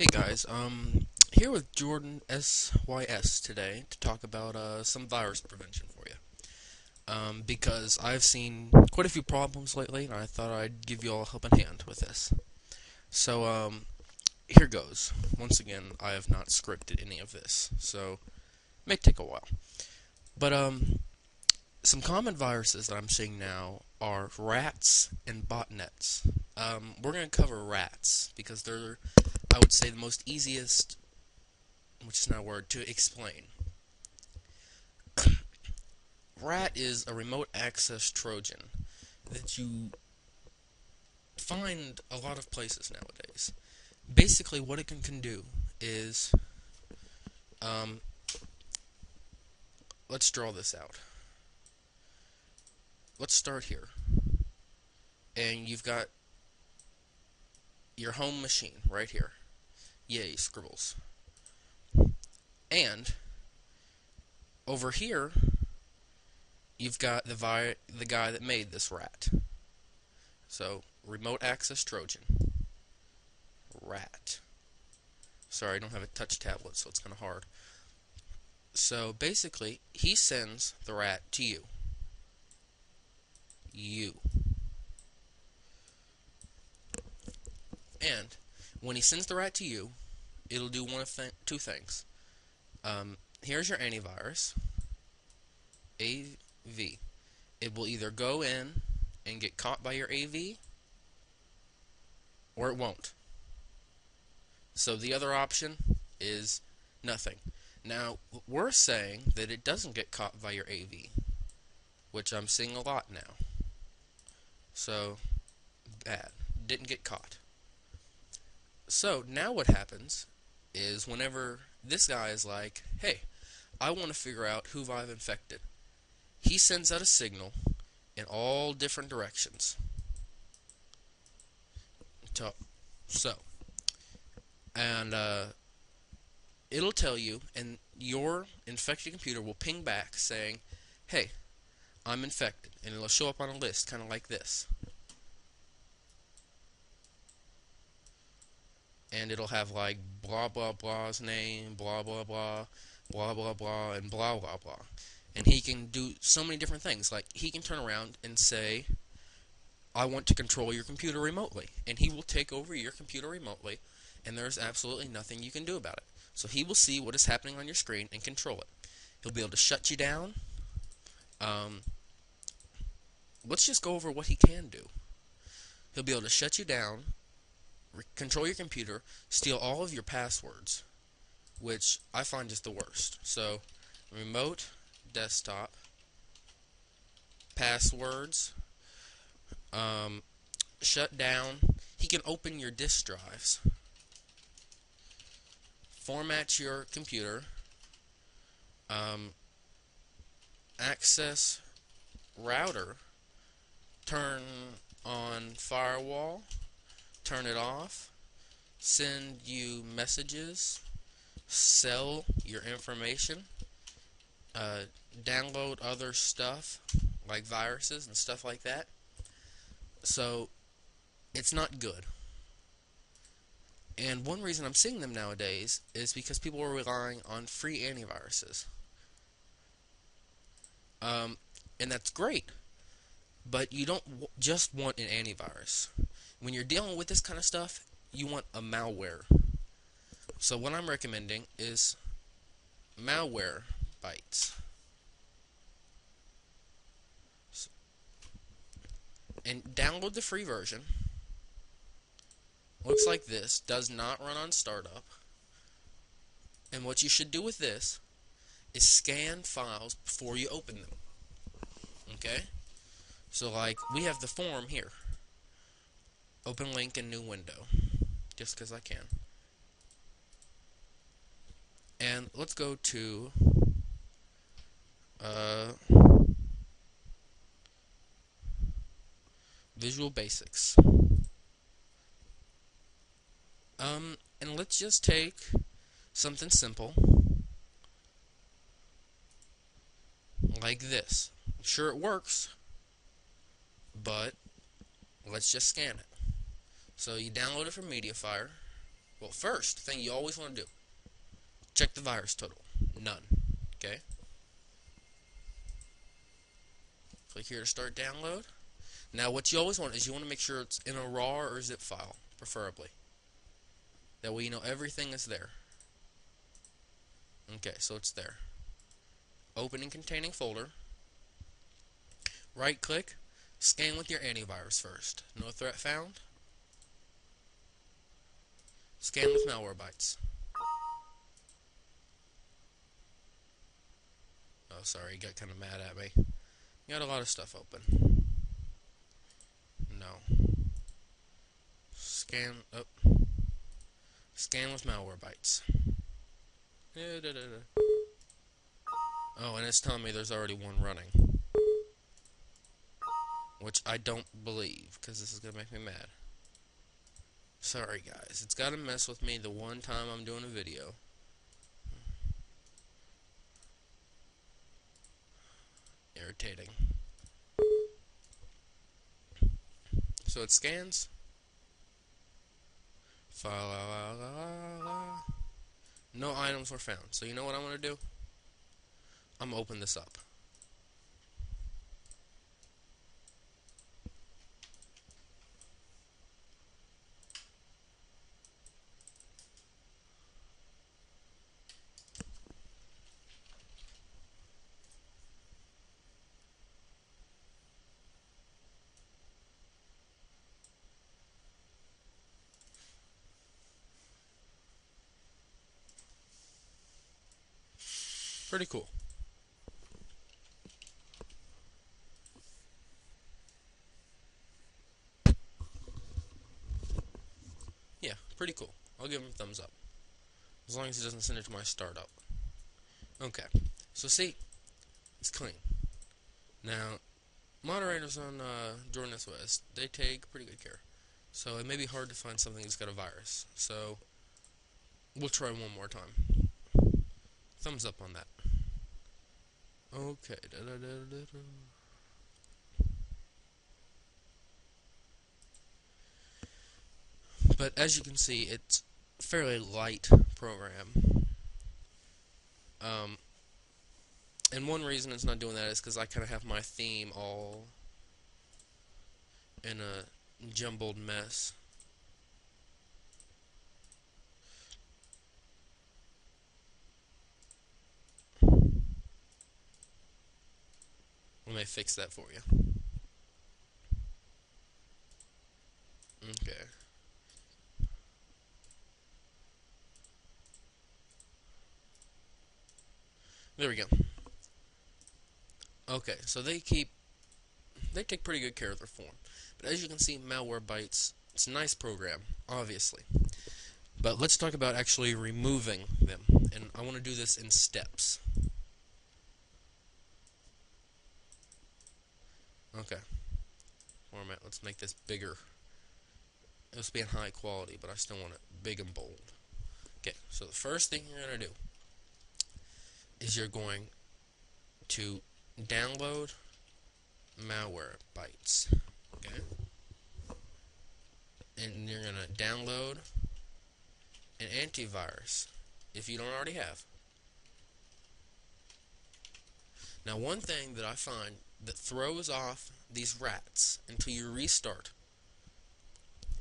Hey guys, here with Jordan SYS today to talk about some virus prevention for you. Because I've seen quite a few problems lately, and I thought I'd give you all a helping hand with this. So, here goes. Once again, I have not scripted any of this, so it may take a while. But some common viruses that I'm seeing now are rats and botnets. We're gonna cover rats because they're, I would say, the most easiest, which is not a word, to explain. Rat is a remote access Trojan that you find a lot of places nowadays. Basically, what it can do is, um, let's draw this out. Let's start here. And you've got your home machine right here. Yay, scribbles. And over here, you've got the guy that made this rat. So, remote access Trojan. Rat. Sorry, I don't have a touch tablet, so it's kind of hard. So basically, he sends the rat to you. You. And when he sends the rat to you, it'll do one of two things. Here's your antivirus, AV. It will either go in and get caught by your AV, or it won't. So the other option is nothing. Now, we're saying that it doesn't get caught by your AV, which I'm seeing a lot now. So, bad. Didn't get caught. So, now what happens is whenever this guy is like, hey, I want to figure out who I've infected, he sends out a signal in all different directions. So, and it'll tell you, and your infected computer will ping back saying, hey, I'm infected, and it'll show up on a list, kind of like this. And it'll have like blah blah blah's name, blah blah blah, blah blah blah, and blah blah blah. And he can do so many different things. Like, he can turn around and say, I want to control your computer remotely. And he will take over your computer remotely, and there's absolutely nothing you can do about it. So he will see what is happening on your screen and control it. He'll be able to shut you down. Um, let's just go over what he can do. He'll be able to shut you down, control your computer, steal all of your passwords, which I find is the worst. So, remote desktop, passwords, shut down. He can open your disk drives, format your computer, access router, turn on firewall, turn it off, send you messages, sell your information, download other stuff like viruses and stuff like that. So it's not good. And one reason I'm seeing them nowadays is because people are relying on free antiviruses. And that's great, but you don't just want an antivirus. When you're dealing with this kind of stuff, you want a malware. So what I'm recommending is malware bytes. And download the free version. Looks like this. Does not run on startup. And what you should do with this is scan files before you open them. Okay? So, like, we have the form here. Open link in new window. Just because I can. And let's go to Visual Basics. And let's just take something simple like this. Sure, it works, but let's just scan it. So you download it from MediaFire, Well, first thing you always want to do, check the virus total. None. Okay? Click here to start download. Now, what you always want is you want to make sure it's in a RAW or zip file, preferably. That way you know everything is there. Okay, so it's there. Open in containing folder. Right click. Scan with your antivirus first. No threat found. Scan with Malwarebytes. Oh, sorry, he got kind of mad at me. You got a lot of stuff open. No. Scan up. Scan with Malwarebytes. Oh, and it's telling me there's already one running. Which I don't believe, because this is going to make me mad. Sorry, guys. It's got to mess with me the one time I'm doing a video. Irritating. So it scans. No items were found. So you know what I'm going to do? I'm going to open this up. Pretty cool. Yeah, pretty cool. I'll give him a thumbs up. As long as he doesn't send it to my startup. Okay. So see, it's clean. Now, moderators on Jordan SOS, they take pretty good care. So it may be hard to find something that's got a virus. So we'll try one more time. Thumbs up on that. Okay. But as you can see, it's a fairly light program. And one reason it's not doing that is because I kind of have my theme all in a jumbled mess. Let me fix that for you. Okay. There we go. Okay, so they take pretty good care of their form. But as you can see, Malwarebytes, it's a nice program, obviously. But let's talk about actually removing them. And I want to do this in steps. Okay. Format, let's make this bigger. It'll be in high quality, but I still want it big and bold. Okay, so the first thing you're going to do is you're going to download Malwarebytes. Okay? And you're going to download an antivirus if you don't already have. Now, one thing that I find that throws off these rats until you restart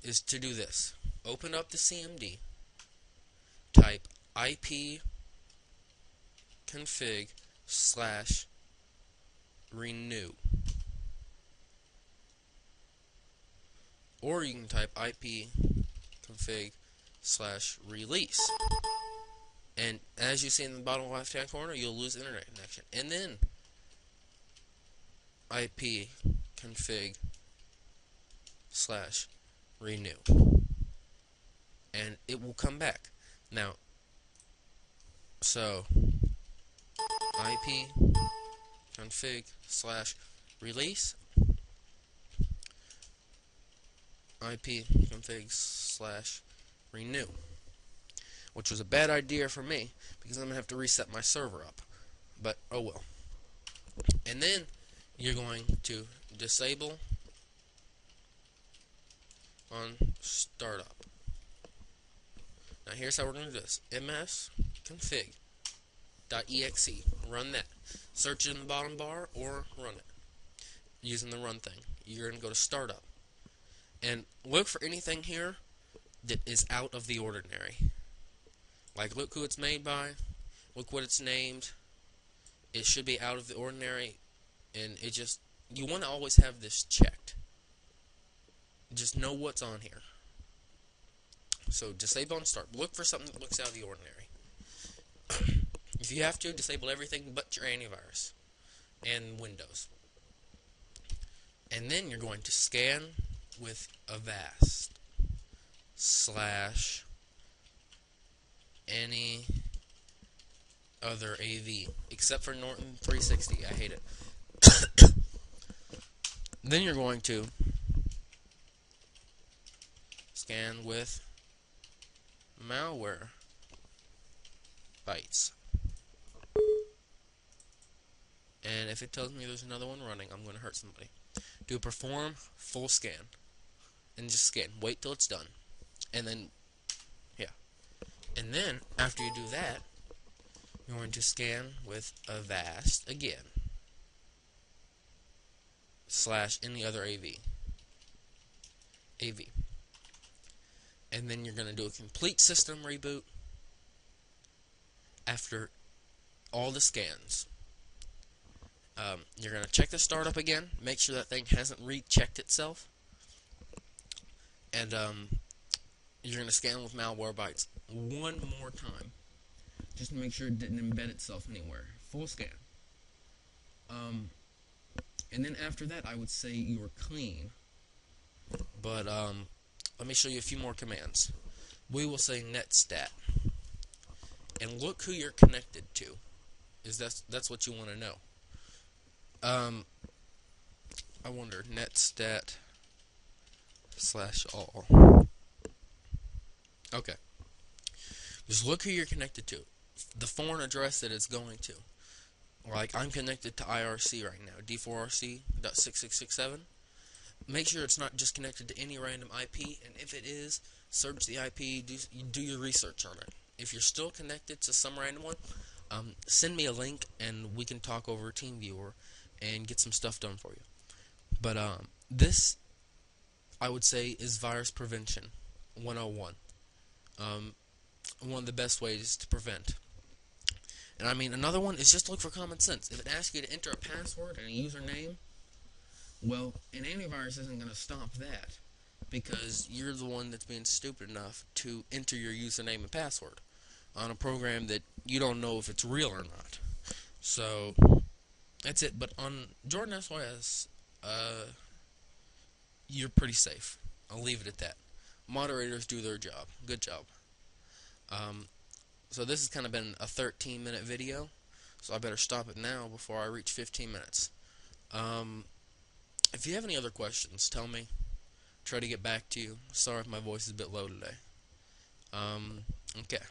is to do this. Open up the CMD, type IP config / renew. Or you can type IP config / release. And as you see in the bottom left hand corner, you'll lose internet connection. And then IP config / renew. And it will come back. Now, so IP config / release, IP config / renew, which was a bad idea for me because I'm going to have to reset my server up, but oh well. And then you're going to disable on startup. here's how we're going to do this. msconfig.exe. Run that. Search it in the bottom bar or run it using the run thing. You're going to go to startup and look for anything here that is out of the ordinary. Like, look who it's made by, look what it's named. It should be out of the ordinary, and you want to always have this checked. Just know what's on here. So disable and start. Look for something that looks out of the ordinary. If you have to, disable everything but your antivirus and Windows. And then you're going to scan with avast / any other AV, except for Norton 360. I hate it. Then you're going to scan with malware bytes. And if it tells me there's another one running, I'm going to hurt somebody. Do perform full scan. And just scan. Wait till it's done. And then, yeah. And then, after you do that, you're going to scan with avast again. / any other AV. And then you're going to do a complete system reboot after all the scans. You're going to check the startup again, make sure that thing hasn't rechecked itself, and you're going to scan with malware bytes one more time, just to make sure it didn't embed itself anywhere. Full scan. And then after that, I would say you are clean. But let me show you a few more commands. We will say netstat, and look who you're connected to. That's what you want to know. I wonder, netstat /all. Okay. Just look who you're connected to. The foreign address that it's going to. Like, I'm connected to IRC right now, d4rc.6667. Make sure it's not just connected to any random IP, and if it is, search the IP, do your research on it. If you're still connected to some random one, send me a link, and we can talk over TeamViewer and get some stuff done for you. But this, I would say, is virus prevention 101. One of the best ways to prevent. And I mean, another one is just look for common sense. If it asks you to enter a password and a username, well, an antivirus isn't going to stop that, because you're the one that's being stupid enough to enter your username and password on a program that you don't know if it's real or not. So that's it. But on Jordan SYS, you're pretty safe. I'll leave it at that. Moderators do their job. Good job. So this has kind of been a 13-minute video, so I better stop it now before I reach 15 minutes. If you have any other questions, tell me. Try to get back to you. Sorry if my voice is a bit low today. Okay.